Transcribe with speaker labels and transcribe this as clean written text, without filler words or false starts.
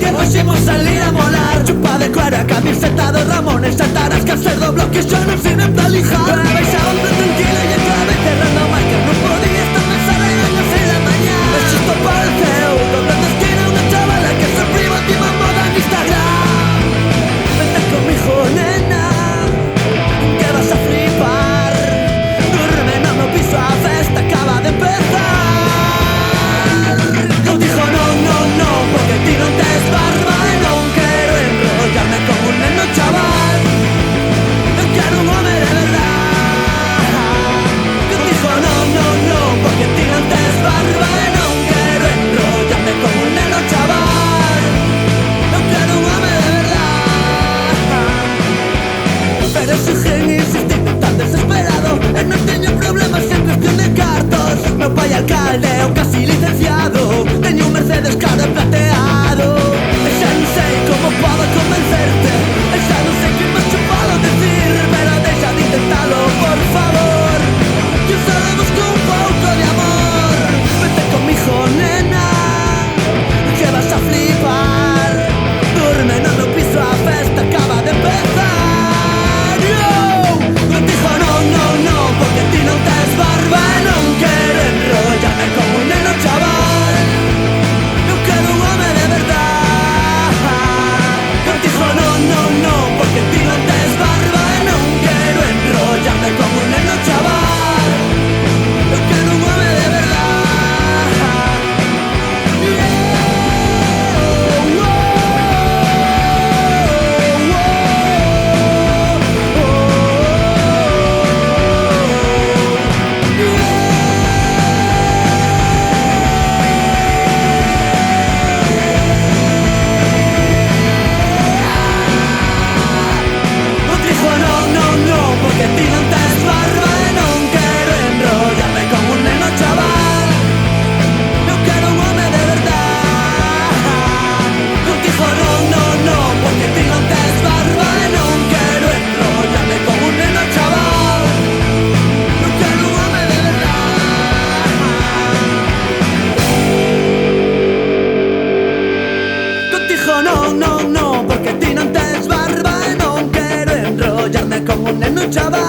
Speaker 1: que deixemos salir a molar. Chupa de cuero, a camiseta dos Ramones, saltarás que al ser do bloque xa non sirven pra lijar. Baixa hombre tranquilo e otra vez cerrando a marca. Non podía estar na sala e non sei la mañá. Eso isto pareceu doblando esquina unha chavala que se prima última moda en Instagram. Vente conmigo, nena, que vas a flipar. Duerme no meu piso, a festa acaba de empezar. Eu dixo non, non, non, porque ti non tes barba e non quero enrollarme como un neno chaval. Eu quero un home de verdad. Eu dixo non, non, non, porque ti non tes barba e non quero enrollarme como un neno chaval. Eu quero un home de verdad. Pero exigen insistindo tan desesperado e non teño problemas en cuestión de cartos. Meu pai alcalde, eu casi licenciado, teño un Mercedes caro e plateado. E xa non sei como podo convencerte, e xa non sei que máis che podo decir, pero deixa de intentalo, por favor, que eu solo busco un pouco de amor. Vente conmigo, nena, que vas a flipar. Durme no meu piso, a festa acaba de empezar. Eu dixo non, non, non, porque ti non tes barba e non quero enrollarme como un neno chaval. Eu quero un home de verdad. Eu dixo non, non, non, porque ti non tes barba e non quero enrollarme como un neno chaval. Eu quero un home de verdad. Eu dixo non, non, non, porque ti non tes barba e non quero enrollarme como un neno chaval. Eu quero un home de verdad. Eu dixo non, non, non, porque ti non tes barba e non quero enrollarme como un neno chaval. Eu quero un home de verdad. Eu dixo non, non, non, porque ti non tes barba e non quero enrollarme como un neno chaval.